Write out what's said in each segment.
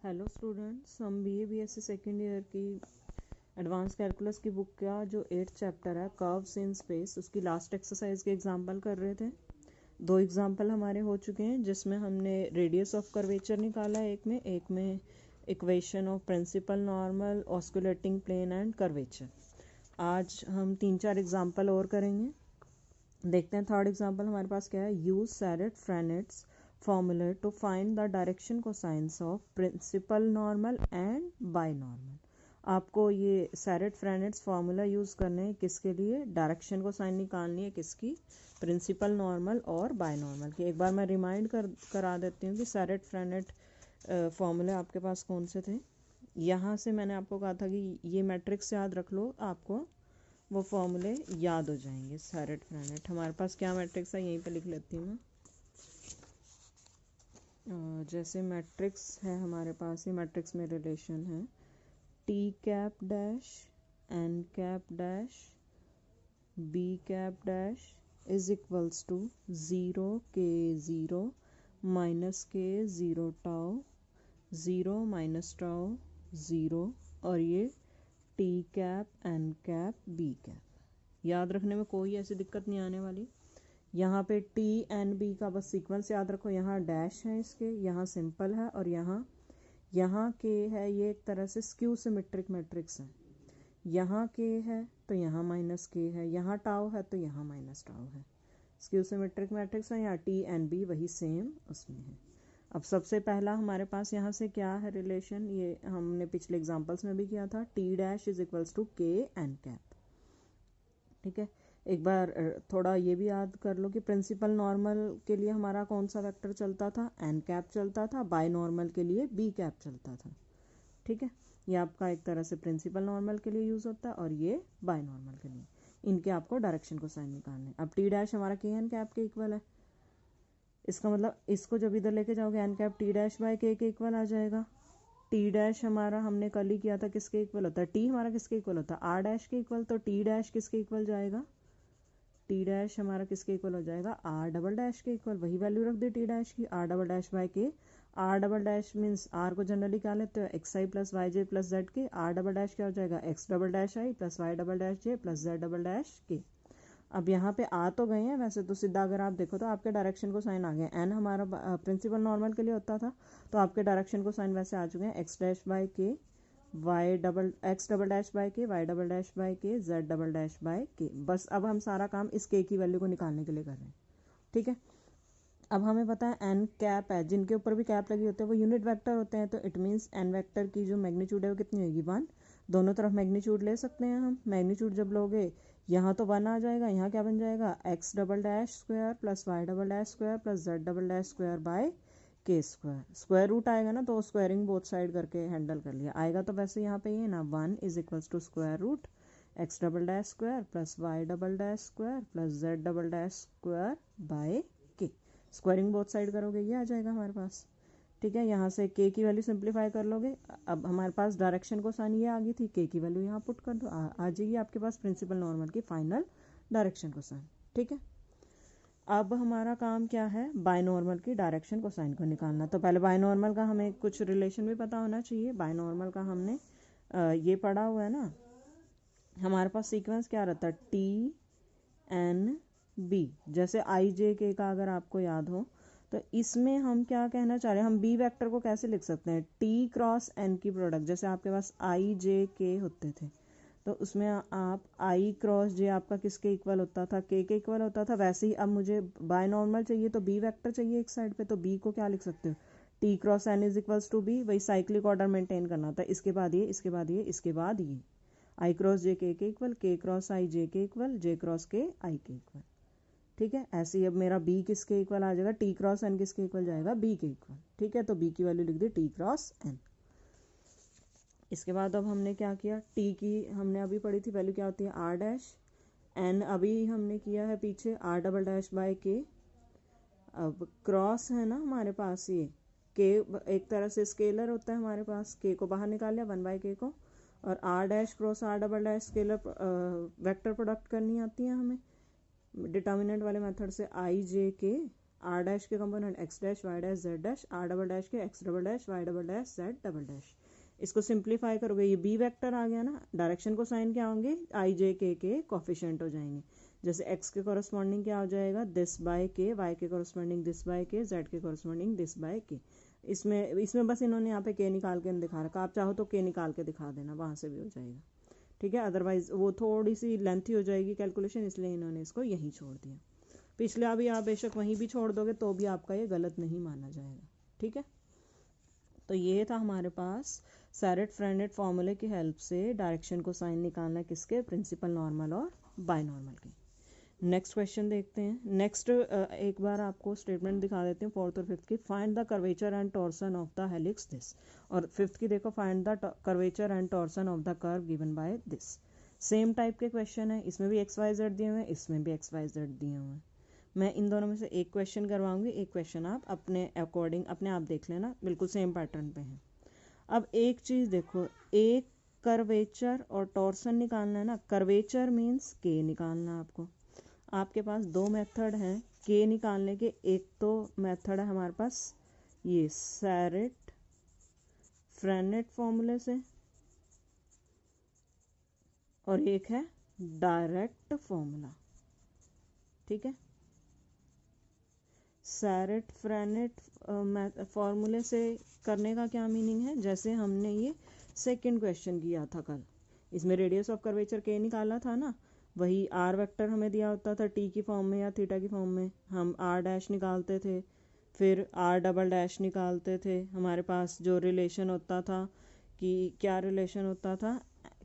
Hello students, हम BA-BSc second year की advance calculus की बुक का जो 8th चैप्टर है कर्व्स इन स्पेस, उसकी लास्ट एक्सरसाइज के एग्जांपल कर रहे थे। 2 एग्जांपल हमारे हो चुके हैं जिसमें हमने रेडियस ऑफ कर्वेचर निकाला है, एक में equation of principal normal osculating plane and curvature. आज हम 3-4 एग्जांपल और करेंगे। देखते हैं थर्ड एग्जांपल हमारे पास क्या है। Use Serret Frenet's formula to find the direction cosines of principal normal and binormal। आपको ये सैरेट फ्रेनेट्स फार्मूला यूज़ करने हैं किसके लिए? डायरेक्शन कोसाइन निकालनी है किसकी? प्रिंसिपल नॉर्मल और बायनॉर्मल की। एक बार मैं रिमाइंड करा देती हूँ कि सैरेट फ्रेनेट फार्मूले आपके पास कौन से थे। यहाँ से मैंने आपको कहा था कि ये मैट्रिक्स याद रख लो, आपको वो फॉर्मूले याद हो जाएंगे। सैरेट फ्रेनेट हमारे पास क्या मैट्रिक्स है, यहीं पे लिख लेती हूँ मैं। जैसे मैट्रिक्स है हमारे पास, ये मैट्रिक्स में रिलेशन है T cap dash N cap dash B cap dash is equals to 0 K 0 minus के 0 टाउ 0 माइनस टाउ 0, और ये T cap N cap B cap. याद रखने में कोई ऐसी दिक्कत नहीं आने वाली। यहाँ पे टी एन बी का बस सीक्वेंस याद रखो। यहाँ डैश है इसके, यहाँ सिंपल है, और यहाँ के है। ये एक तरह से स्क्यू सिमेट्रिक मैट्रिक्स है। यहाँ के है तो यहाँ माइनस के है, यहाँ टाउ है तो यहाँ माइनस टाउ है। स्क्यू सिमेट्रिक मैट्रिक्स है। यहाँ टी एन बी वही सेम उसमें है। अब सबसे पहला हमारे पास यहाँ से क्या है रिलेशन, ये हमने पिछले एग्जाम्पल्स में भी किया था। T dash is equals to K N cap. ठीक है, एक बार थोड़ा ये भी याद कर लो कि प्रिंसिपल नॉर्मल के लिए हमारा कौन सा वेक्टर चलता था? एन कैप चलता था। बाय नॉर्मल के लिए बी कैप चलता था। ठीक है, ये आपका एक तरह से प्रिंसिपल नॉर्मल के लिए यूज़ होता है और ये बाय नॉर्मल के लिए। इनके आपको डायरेक्शन को साइन निकालने। अब टी डैश हमारा के एन कैप के इक्वल है। इसका मतलब इसको जब इधर लेके जाओगे N cap T dash by K equal आ जाएगा। टी डैश हमारा हमने कल ही किया था किसके इक्वल होता है? टी हमारा किसके इक्वल होता है? आर डैश के इक्वल। तो टी डैश किसके इक्वल जाएगा? टी डैश हमारा किसके इक्वल हो जाएगा? आर डबल डैश के इक्वल। वही वैल्यू रख दी टी डैश की, R double dash by K. R double dash means R को जनरली क्या लेते हो? X I plus Y J plus Z K. R double dash क्या हो जाएगा? X double dash I plus Y double dash J plus Z double dash के। अब यहाँ पे आ तो गए हैं वैसे तो, सीधा अगर आप देखो तो आपके डायरेक्शन को साइन आ गए। एन हमारा प्रिंसिपल नॉर्मल के लिए होता था, तो आपके डायरेक्शन को साइन वैसे आ चुके हैं। X dash by K, Y double X double dash by K, Y double dash by K, Z double dash by K. बस अब हम सारा काम इस के की वैल्यू को निकालने के लिए कर रहे हैं। ठीक है, अब हमें पता है एन कैप है, जिनके ऊपर भी कैप लगी होती है वो यूनिट वेक्टर होते हैं। तो इट मीन्स एन वेक्टर की जो मैग्नीट्यूड है वो कितनी होगी? 1। दोनों तरफ मैग्नीट्यूड ले सकते हैं हम। मैग्नीट्यूड जब लोगे यहाँ तो 1 आ जाएगा, यहाँ क्या बन जाएगा? X double dash square plus Y double dash square plus Z double dash square by K square. Square root आएगा ना, तो स्क्वायरिंग बोथ साइड करके हैंडल कर लिया। आएगा तो वैसे यहाँ पे ये ना 1 is equals to square root X double dash square plus Y double dash square plus Z double dash square by K. Squaring both side करोगे ये आ जाएगा हमारे पास। ठीक है, यहाँ से के की वैल्यू सिंप्लीफाई कर लोगे। अब हमारे पास डायरेक्शन को साइन ये आ गई थी, के की वैल्यू यहाँ पुट कर दो, आ जाएगी आपके पास प्रिंसिपल नॉर्मल की फाइनल डायरेक्शन को साइन। ठीक है, अब हमारा काम क्या है? बायनॉर्मल की डायरेक्शन को साइन को निकालना। तो पहले बायनॉर्मल का हमें कुछ रिलेशन भी पता होना चाहिए। बायनॉर्मल का हमने ये पढ़ा हुआ है ना, हमारे पास सीक्वेंस क्या रहता है? T N B. जैसे आई जे के का अगर आपको याद हो तो इसमें हम क्या कहना चाह रहे हैं, हम बी वेक्टर को कैसे लिख सकते हैं? टी क्रॉस एन की प्रोडक्ट। जैसे आपके पास आई जे के होते थे तो उसमें आप आई क्रॉस जे आपका किसके इक्वल होता था? के इक्वल होता था। वैसे ही अब मुझे बाय नॉर्मल चाहिए तो बी वेक्टर चाहिए एक साइड पे, तो बी को क्या लिख सकते हो? T cross N is equals to B. वही साइक्लिक ऑर्डर मेंटेन करना था। इसके बाद ये, इसके बाद ये, इसके बाद ये। आई क्रॉस जे के इक्वल, के क्रॉस आई जे के इक्वल, जे क्रॉस के आई के इक्वल। ठीक है, ऐसे ही अब मेरा बी किसके इक्वल आ जाएगा? टी क्रॉस एन किसके इक्वल जाएगा? बी के इक्वल। ठीक है, तो बी की वैल्यू लिख दी टी क्रॉस एन। इसके बाद अब हमने क्या किया? टी की हमने अभी पढ़ी थी वैल्यू क्या होती है? R dash. एन अभी हमने किया है पीछे, आर डबल डैश बाय के। अब क्रॉस है ना हमारे पास, ये के एक तरह से स्केलर होता है हमारे पास। के को बाहर निकाल लिया 1 बाय के को, और R dash cross R double dash scalar vector product करनी आती है हमें डिटर्मिनेंट वाले मेथड से। I J K R dash के component X dash Y dash Z dash, R double dash के X double dash Y double dash Z double dash. इसको simplify करोगे, ये बी वेक्टर आ गया ना, डायरेक्शन को साइन क्या होंगे, आई जे के कोफिशिएंट हो जाएंगे। जैसे एक्स के कॉरस्पॉन्डिंग क्या हो जाएगा, दिस बाय के, वाई के corresponding this by K, Z के कॉरस्पॉन्डिंग दिस बाय के। इसमें बस इन्होंने यहाँ पे के निकाल के दिखा रखा, आप चाहो तो के निकाल के दिखा देना, वहाँ से भी हो जाएगा, ठीक है। अदरवाइज वो थोड़ी सी लेंथी हो जाएगी कैलकुलेशन, इसलिए इन्होंने इसको यहीं छोड़ दिया। पिछला भी आप बेशक वहीं भी छोड़ दोगे तो भी आपका ये गलत नहीं माना जाएगा, ठीक है। तो ये था हमारे पास सैरेट फ्रेनेट फॉर्मूले की हेल्प से डायरेक्शन को साइन निकालना किसके, प्रिंसिपल नॉर्मल और बाय नॉर्मल के। नेक्स्ट क्वेश्चन देखते हैं। नेक्स्ट एक बार आपको स्टेटमेंट दिखा देते हैं फोर्थ और फिफ्थ की। Find the curvature and torsion of the helix this, और फिफ्थ की देखो find the curvature and torsion of the curve given by this. Same type के क्वेश्चन है, इसमें भी एक्स वाई जेड दिए हुए हैं, इसमें भी एक्स वाई जेड दिए हुए हैं। मैं इन दोनों में से एक क्वेश्चन करवाऊंगी, एक क्वेश्चन आप अपने अकॉर्डिंग अपने आप देख लेना, बिल्कुल सेम पैटर्न पे है। अब एक चीज़ देखो, एक कर्वेचर और टॉर्सन निकालना है ना, कर्वेचर मीन्स के निकालना आपको। आपके पास दो मेथड हैं के निकालने के, एक तो मेथड है हमारे पास ये सैरेट फ्रेनेट फॉर्मूले से, और एक है डायरेक्ट फॉर्मूला, ठीक है। सैरेट फ्रेनेट फॉर्मूले से करने का क्या मीनिंग है, जैसे हमने ये सेकंड क्वेश्चन किया था कल, इसमें रेडियस ऑफ कर्वेचर के निकाला था ना, वही आर वेक्टर हमें दिया होता था टी की फॉर्म में या थीटा की फॉर्म में, हम आर डैश निकालते थे, फिर आर डबल डैश निकालते थे। हमारे पास जो रिलेशन होता था कि क्या रिलेशन होता था,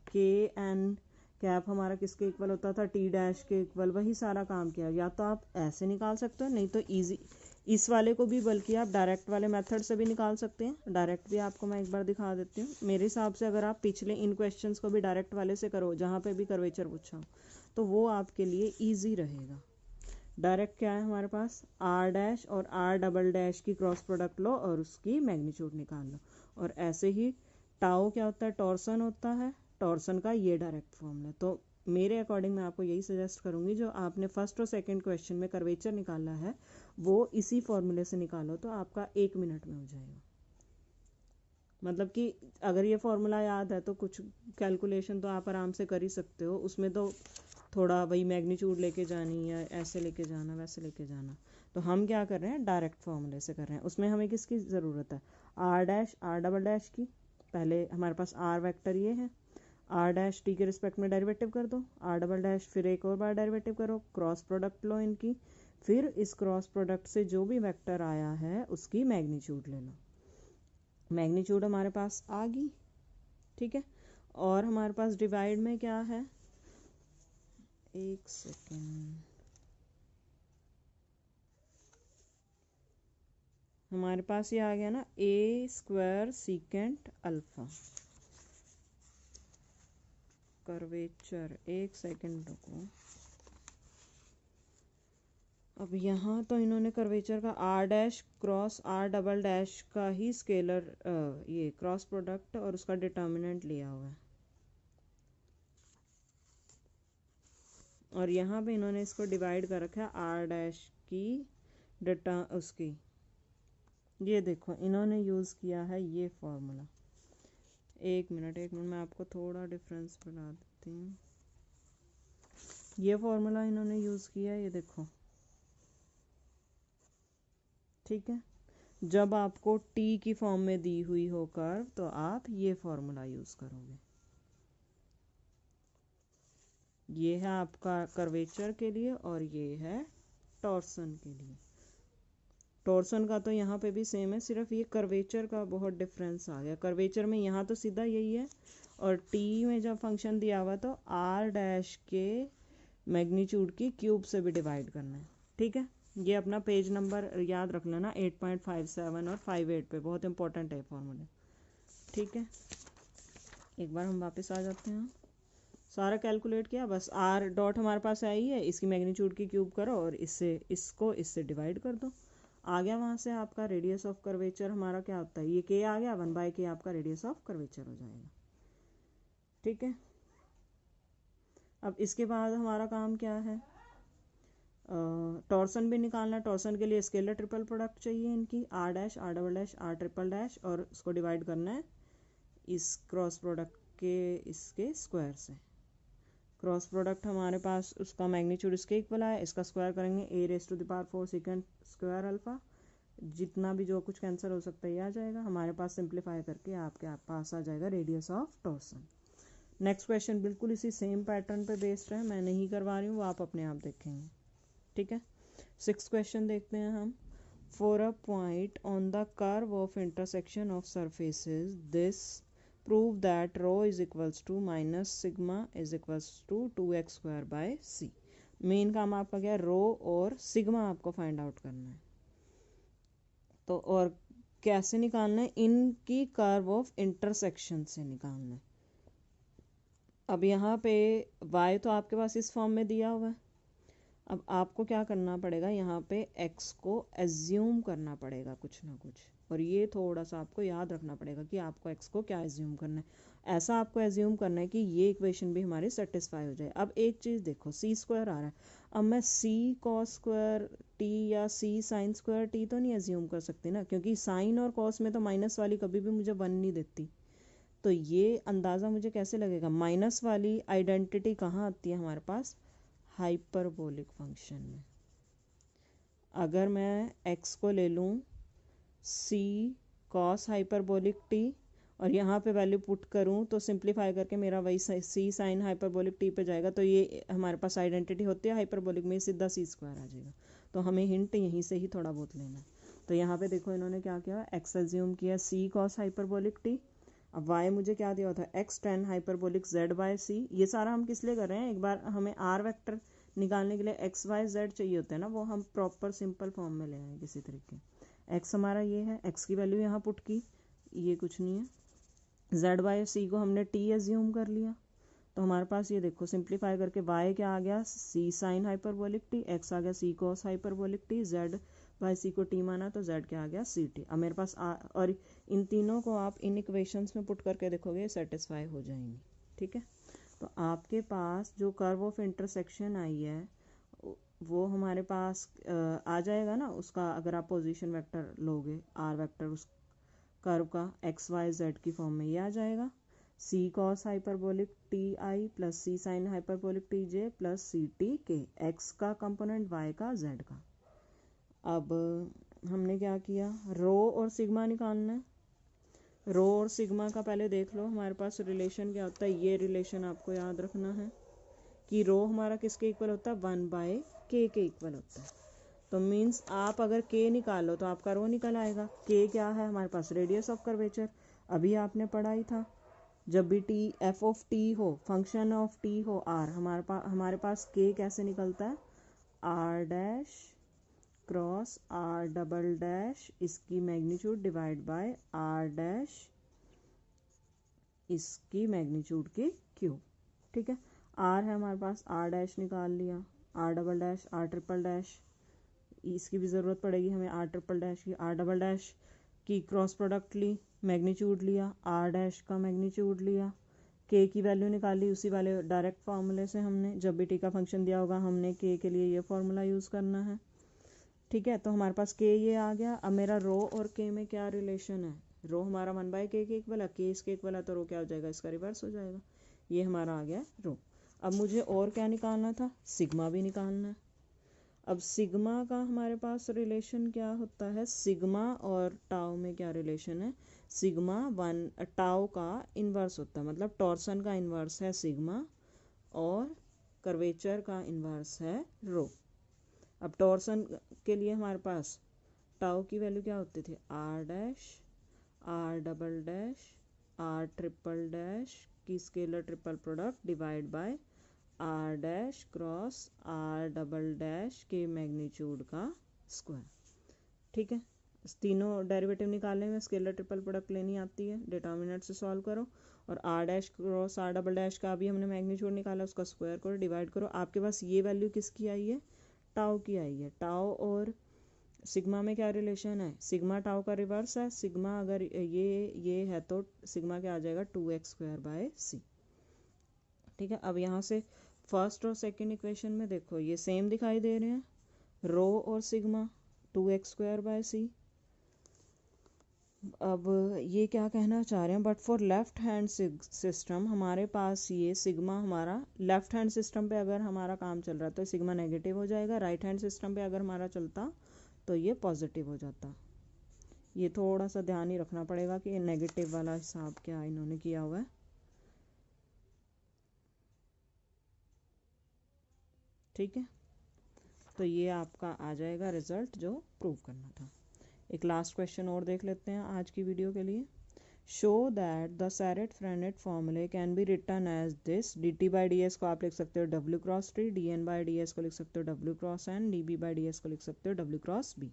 के एन कैप हमारा किसके इक्वल होता था, टी डैश के इक्वल, वही सारा काम किया। या तो आप ऐसे निकाल सकते हो, नहीं तो इजी इस वाले को भी बल्कि आप डायरेक्ट वाले मेथड से भी निकाल सकते हैं। डायरेक्ट भी आपको मैं एक बार दिखा देती हूँ। मेरे हिसाब से अगर आप पिछले इन क्वेश्चंस को भी डायरेक्ट वाले से करो जहाँ पे भी कर्वेचर पूछा हो, तो वो आपके लिए ईजी रहेगा। डायरेक्ट क्या है हमारे पास, आर डैश और आर डबल डैश की क्रॉस प्रोडक्ट लो और उसकी मैग्नीट्यूड निकाल लो। और ऐसे ही टाओ क्या होता है, टॉर्सन होता है, टॉर्सन का ये डायरेक्ट फॉर्म है। तो मेरे अकॉर्डिंग मैं आपको यही सजेस्ट करूंगी, जो आपने फर्स्ट और सेकंड क्वेश्चन में कर्वेचर निकाला है वो इसी फॉर्मूले से निकालो, तो आपका 1 मिनट में हो जाएगा। मतलब कि अगर ये फॉर्मूला याद है तो कुछ कैलकुलेशन तो आप आराम से कर ही सकते हो। उसमें तो थोड़ा वही मैग्नीट्यूड लेके जानी या ऐसे लेके जाना वैसे लेके जाना। तो हम क्या कर रहे हैं, डायरेक्ट फॉर्मूले से कर रहे हैं। उसमें हमें किसकी ज़रूरत है, R dash R double dash की। पहले हमारे पास आर वेक्टर ये है, आर डैश टी के रिस्पेक्ट में डेरिवेटिव कर दो, आर डबल डैश फिर एक और बार डेरिवेटिव करो, क्रॉस प्रोडक्ट लो इनकी, फिर इस क्रॉस प्रोडक्ट से जो भी वेक्टर आया है उसकी मैग्नीट्यूड ले लो। मैग्नीट्यूड हमारे पास आ गई, ठीक है। और हमारे पास डिवाइड में क्या है, एक सेकेंड, हमारे पास ये आ गया ना A square secant alpha curvature. एक सेकेंड रुको, अब यहाँ तो इन्होंने कर्वेचर का R dash cross R double dash का ही स्केलर ये क्रॉस प्रोडक्ट और उसका डिटर्मिनेंट लिया हुआ है, और यहाँ पे इन्होंने इसको डिवाइड कर रखा है आर डैश की डेटा उसकी। ये देखो इन्होंने यूज़ किया है ये फॉर्मूला। एक मिनट मैं आपको थोड़ा डिफरेंस बता देती हूँ। ये फॉर्मूला इन्होंने यूज़ किया है, ये देखो, ठीक है। जब आपको टी की फॉर्म में दी हुई हो कर्व तो आप ये फॉर्मूला यूज़ करोगे। ये है आपका कर्वेचर के लिए और ये है टॉर्सन के लिए। टॉर्सन का तो यहाँ पे भी सेम है, सिर्फ ये कर्वेचर का बहुत डिफरेंस आ गया। कर्वेचर में यहाँ तो सीधा यही है, और टी में जब फंक्शन दिया हुआ तो आर डैश के मैग्नीट्यूड की क्यूब से भी डिवाइड करना है, ठीक है। ये अपना पेज नंबर याद रख लेना 8.57 और 58 पे, बहुत इंपॉर्टेंट है फॉर्मूले, ठीक है। एक बार हम वापस आ जाते हैं, सारा कैलकुलेट किया, बस आर डॉट हमारे पास आई है, इसकी मैग्नीट्यूड की क्यूब करो और इससे इसको इससे डिवाइड कर दो, आ गया वहाँ से आपका रेडियस ऑफ कर्वेचर। हमारा क्या होता है, ये के आ गया, 1/k आपका रेडियस ऑफ कर्वेचर हो जाएगा, ठीक है। अब इसके बाद हमारा काम क्या है, टॉर्सन भी निकालना है। टॉर्सन के लिए स्केलर ट्रिपल प्रोडक्ट चाहिए इनकी, R dash, R double dash, R triple dash, और उसको डिवाइड करना है इस क्रॉस प्रोडक्ट के इसके स्क्वायर से। क्रॉस प्रोडक्ट हमारे पास उसका मैग्नीट्यूड इसके इक्वल है, इसका स्क्वायर करेंगे a raise to the power 4 second square alpha, जितना भी जो कुछ कैंसिल हो सकता है ये आ जाएगा हमारे पास। सिंप्लीफाई करके आपके पास आ जाएगा radius of torsion. Next question बिल्कुल इसी सेम पैटर्न पे बेस्ड है, मैं नहीं करवा रही हूँ, वो आप अपने आप देखेंगे, ठीक है। 6 क्वेश्चन देखते हैं हम। For a point on the curve of intersection of surfaces this prove that rho is equals to minus sigma is equals to 2x square by C. Main काम आपका क्या है, रो और सिग्मा आपको फाइंड आउट करना है। तो और कैसे निकालना है, इनकी कर्व ऑफ इंटरसेक्शन से निकालना है। अब यहाँ पे y तो आपके पास इस फॉर्म में दिया हुआ है। अब आपको क्या करना पड़ेगा, यहाँ पे x को एज्यूम करना पड़ेगा कुछ ना कुछ, और ये थोड़ा सा आपको याद रखना पड़ेगा कि आपको x को क्या एज्यूम करना है। ऐसा आपको एज्यूम करना है कि ये इक्वेशन भी हमारी सेटिस्फाई हो जाए। अब एक चीज़ देखो, c स्क्वायर आ रहा है, अब मैं c cos स्क्वायर t या c sin स्क्वायर t तो नहीं एज्यूम कर सकती ना, क्योंकि साइन और cos में तो माइनस वाली कभी भी मुझे 1 नहीं देती। तो ये अंदाज़ा मुझे कैसे लगेगा, माइनस वाली आइडेंटिटी कहाँ आती है हमारे पास, हाइपरबोलिक फंक्शन में। अगर मैं x को ले लूँ c cos हाइपरबोलिक t और यहाँ पे वैल्यू पुट करूँ तो सिंप्लीफाई करके मेरा वही c साइन हाइपरबोलिक t पे जाएगा। तो ये हमारे पास आइडेंटिटी होती है हाइपरबोलिक में, सीधा c स्क्वायर आ जाएगा। तो हमें हिंट यहीं से ही थोड़ा बहुत लेना है। तो यहाँ पे देखो इन्होंने क्या किया, x एज्यूम किया c cos हाइपरबोलिक t। अब y मुझे क्या दिया होता है, x tan hyperbolic z by c। ये सारा हम किस लिए कर रहे हैं, एक बार हमें r वेक्टर निकालने के लिए x y z चाहिए होता है ना, वो हम प्रॉपर सिंपल फॉर्म में ले आए किसी तरीके। x हमारा ये है, x की वैल्यू यहाँ पुट की, ये कुछ नहीं है। z बाय c को हमने t एज्यूम कर लिया। तो हमारे पास ये देखो सिंप्लीफाई करके y क्या आ गया, c sine hyperbolic t, x आ गया c cos hyperbolic t, z by c को t माना तो z क्या आ गया c t। अब मेरे पास और इन तीनों को आप इन इक्वेशंस में पुट करके देखोगे सेटिस्फाई हो जाएंगी, ठीक है। तो आपके पास जो कर्व ऑफ इंटरसेक्शन आई है वो हमारे पास आ जाएगा ना, उसका अगर आप पोजीशन वेक्टर लोगे r वेक्टर उस कर्व का x y z की फॉर्म में, ये आ जाएगा c cos hyperbolic T I plus c sine hyperbolic T J plus C T K, x का कंपोनेंट y का z का। अब हमने क्या किया, रो और सिग्मा निकालना है। रो और सिग्मा का पहले देख लो हमारे पास रिलेशन क्या होता है। ये रिलेशन आपको याद रखना है कि रो हमारा किसके इक्वल होता है, 1/k के इक्वल होता है। तो मीन्स आप अगर k निकालो तो आपका रो निकल आएगा। k क्या है हमारे पास, रेडियस ऑफ कर्वेचर। अभी आपने पढ़ा ही था, जब भी t f ऑफ t हो, फंक्शन ऑफ t हो r, हमारे पास k कैसे निकलता है, r dash cross r double dash इसकी magnitude divide by r dash इसकी मैग्नीट्यूड की क्यूब, ठीक है। r है हमारे पास, r डैश निकाल लिया, r double dash, r triple dash, इसकी भी ज़रूरत पड़ेगी हमें, r ट्रिपल डैश की, r डबल डैश की क्रॉस प्रोडक्ट ली, मैग्नीट्यूड लिया, r डैश का मैग्नीट्यूड लिया, k की वैल्यू निकाली उसी वाले डायरेक्ट फार्मूले से। हमने जब भी t का फंक्शन दिया होगा हमने k के लिए ये फार्मूला यूज़ करना है, ठीक है। तो हमारे पास k ये आ गया। अब मेरा रो और k में क्या रिलेशन है, रो हमारा 1/k के इक्वल है, k इसके इक्वल है, तो रो क्या हो जाएगा, इसका रिवर्स हो जाएगा। ये हमारा आ गया रो। अब मुझे और क्या निकालना था, सिग्मा भी निकालना है। अब सिग्मा का हमारे पास रिलेशन क्या होता है, सिग्मा और टाउ में क्या रिलेशन है, सिग्मा 1 टाउ का इन्वर्स होता है, मतलब टॉर्सन का इन्वर्स है सिग्मा और कर्वेचर का इन्वर्स है रो। अब टॉर्सन के लिए हमारे पास टाउ की वैल्यू क्या होती थी, r dash, r double dash, r triple dash की scalar triple product divide by r dash cross r double dash के मैग्नीट्यूड का स्क्वायर, ठीक है। तीनों डेरिवेटिव निकालने में स्केलर ट्रिपल प्रोडक्ट लेनी आती है, डिटर्मिनेंट से सॉल्व करो और r dash cross r double dash का भी हमने मैग्नीट्यूड निकाला, उसका स्क्वायर करो, डिवाइड करो। आपके पास ये वैल्यू किसकी आई है, टाउ की आई है। टाउ और सिग्मा में क्या रिलेशन है, सिग्मा टाउ का रिवर्स है, सिग्मा अगर ये है तो सिग्मा क्या आ जाएगा, 2x स्क्वायर बाय c, ठीक है। अब यहाँ से फर्स्ट और सेकंड इक्वेशन में देखो ये सेम दिखाई दे रहे हैं, रो और सिग्मा 2x²/c। अब ये क्या कहना चाह रहे हैं, but for left hand system हमारे पास ये सिग्मा हमारा लेफ्ट हैंड सिस्टम पे अगर हमारा काम चल रहा है तो सिग्मा नेगेटिव हो जाएगा, राइट हैंड सिस्टम पे अगर हमारा चलता तो ये पॉजिटिव हो जाता। ये थोड़ा सा ध्यान ही रखना पड़ेगा कि ये नेगेटिव वाला हिसाब क्या इन्होंने किया हुआ है। ठीक है, तो ये आपका आ जाएगा रिजल्ट जो प्रूव करना था। एक लास्ट क्वेश्चन और देख लेते हैं आज की वीडियो के लिए। Show that the Sharrett-Frenet formulae can be written as this. dt/ds को आप लिख सकते हो w×t, dn/ds को लिख सकते हो w×n, db/ds को लिख सकते हो w×b।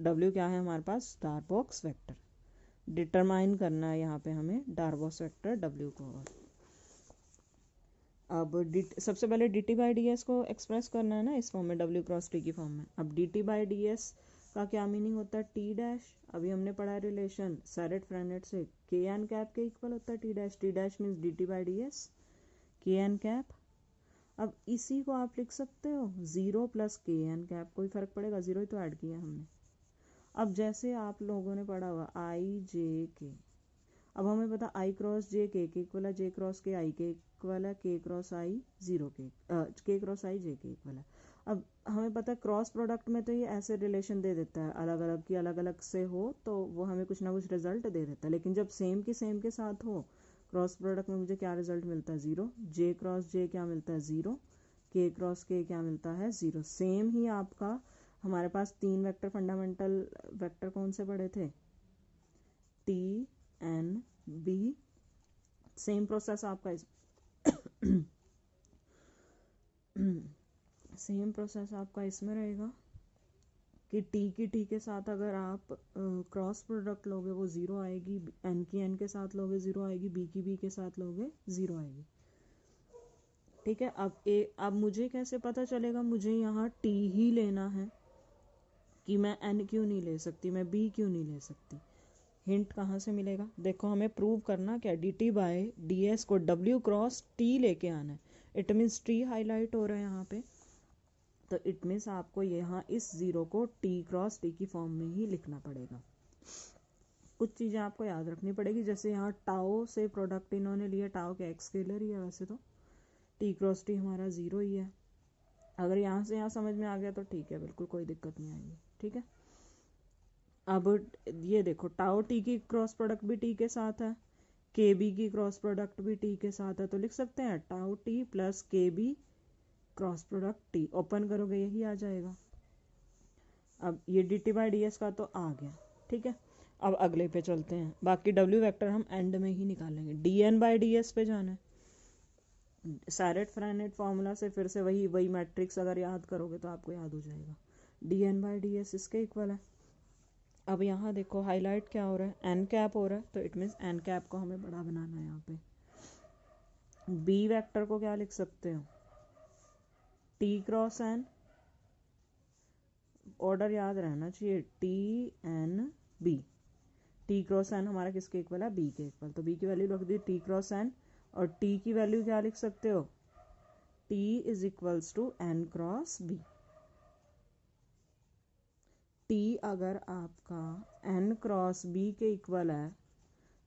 w क्या है हमारे पास, डार्बॉक्स वेक्टर। डिटरमाइन करना है यहाँ पे हमें डार्बॉक्स वेक्टर w को। अब सबसे पहले dt/ds को एक्सप्रेस करना है ना इस फॉर्म में, w×t की फॉर्म में। अब dt/ds का क्या मीनिंग होता है, टी डैश। अभी हमने पढ़ा है रिलेशन Sharrett-Frenet से, kn कैप के इक्वल होता है T dash. T dash means dt/ds kn cap. अब इसी को आप लिख सकते हो 0 + kn कैप, कोई फर्क पड़ेगा, 0 ही तो ऐड किया हमने। अब जैसे आप लोगों ने पढ़ा हुआ i j k, अब हमें पता i×j k के इक्वल है, j×k i के इक्वल है, k×i 0 के k×i j के इक्वल है। अब हमें पता है क्रॉस प्रोडक्ट में तो ये ऐसे रिलेशन दे देता है, अलग अलग की अलग अलग से हो तो वो हमें कुछ ना कुछ रिजल्ट दे देता है। लेकिन जब सेम की सेम के साथ हो क्रॉस प्रोडक्ट में, मुझे क्या रिजल्ट मिलता है, 0। j×j क्या मिलता है, 0। k×k क्या मिलता है, 0। सेम ही आपका हमारे पास 3 वेक्टर फंडामेंटल वेक्टर कौन से पढ़े थे, t n b। Same process आपका सेम प्रोसेस आपका इसमें रहेगा कि t के साथ अगर आप क्रॉस प्रोडक्ट लोगे वो 0 आएगी, n की n के साथ लोगे 0 आएगी, b के साथ लोगे 0 आएगी। ठीक है, अब मुझे कैसे पता चलेगा, मुझे यहाँ t ही लेना है कि मैं n क्यों नहीं ले सकती, मैं b क्यों नहीं ले सकती। हिंट कहाँ से मिलेगा, देखो हमें प्रूव करना क्या, dt/ds को w×t लेके आना है। इट मीन्स t हाईलाइट हो रहा है यहाँ पे, तो इट मीन्स आपको यहाँ इस 0 को t×t की फॉर्म में ही लिखना पड़ेगा। कुछ चीज़ें आपको याद रखनी पड़ेगी, जैसे यहाँ टाओ से प्रोडक्ट इन्होंने लिया, टाओ के एक्स स्केलर ही है वैसे तो, t×t हमारा 0 ही है। अगर यहाँ से यहाँ समझ में आ गया तो ठीक है, बिल्कुल कोई दिक्कत नहीं आएगी। ठीक है, अब ये देखो टाओ टी की क्रॉस प्रोडक्ट भी टी के साथ है, के बी की क्रॉस प्रोडक्ट भी टी के साथ है, तो लिख सकते हैं tau T plus K B cross product T. Open करोगे यही आ जाएगा। अब ये dt/ds का तो आ गया। ठीक है, अब अगले पे चलते हैं। बाकी w वेक्टर हम एंड में ही निकालेंगे। dn/ds पे जाना है। Sharrett-Frenet फार्मूला से फिर से वही मैट्रिक्स अगर याद करोगे तो आपको याद हो जाएगा। dn/ds इसके इक्वल है। अब यहाँ देखो हाईलाइट क्या हो रहा है, n कैप हो रहा है, तो इट मीन्स n कैप को हमें बड़ा बनाना है। यहाँ पे b वेक्टर को क्या लिख सकते हो, t×n, ऑर्डर याद रहना चाहिए, t_n_b। t×n हमारा किसके इक्वल है, b के इक्वल, तो b की वैल्यू रख दी t×n, और t की वैल्यू क्या लिख सकते हो, t = n×b। t अगर आपका n×b के इक्वल है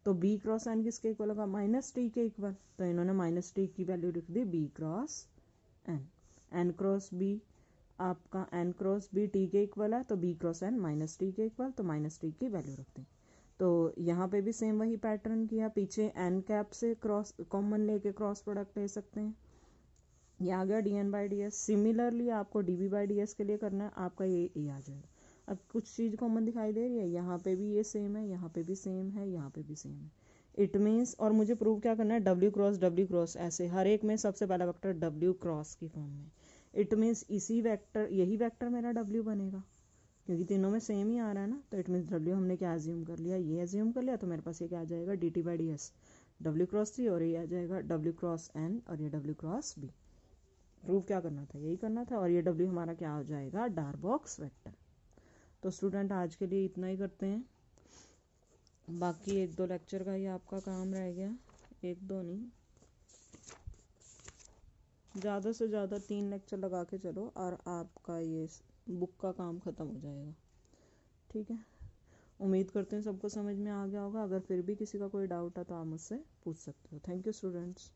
तो b×n किसके इक्वल होगा, -t के इक्वल, तो इन्होंने -t की वैल्यू लिख दी b×n। n×b आपका n×b t के इक्वल है, तो b×n -t के इक्वल, तो -t की वैल्यू रख दी। तो यहाँ पे भी सेम वही पैटर्न किया, पीछे n कैप से क्रॉस कॉमन लेके क्रॉस प्रोडक्ट ले सकते हैं। ये आ गया dn/ds। सिमिलरली आपको db/ds के लिए करना है, आपका ये आ जाएगा। अब कुछ चीज़ कॉमन दिखाई दे रही है, यहाँ पे भी ये सेम है, यहाँ पे भी सेम है, यहाँ पे भी सेम है। इट मीन्स, और मुझे प्रूव क्या करना है, w×w×, ऐसे हर एक में सबसे पहला वेक्टर w× की फॉर्म में। इट मीन्स इसी वेक्टर, यही वेक्टर मेरा w बनेगा, क्योंकि तीनों में सेम ही आ रहा है ना। तो इट मीन्स w हमने क्या एज्यूम कर लिया, ये एज्यूम कर लिया, तो मेरे पास ये क्या आ जाएगा, dt/ds w×3, और ये आ जाएगा w×n, और ये w×b। प्रूव क्या करना था, यही करना था, और ये w हमारा क्या हो जाएगा, डार्बॉक्स वेक्टर। तो स्टूडेंट आज के लिए इतना ही करते हैं, बाकी 1-2 लेक्चर का ही आपका काम रह गया, 1-2 नहीं, ज़्यादा से ज़्यादा 3 लेक्चर लगा के चलो, और आपका ये बुक का काम ख़त्म हो जाएगा। ठीक है, उम्मीद करते हैं सबको समझ में आ गया होगा। अगर फिर भी किसी का कोई डाउट है तो आप मुझसे पूछ सकते हो। Thank you students.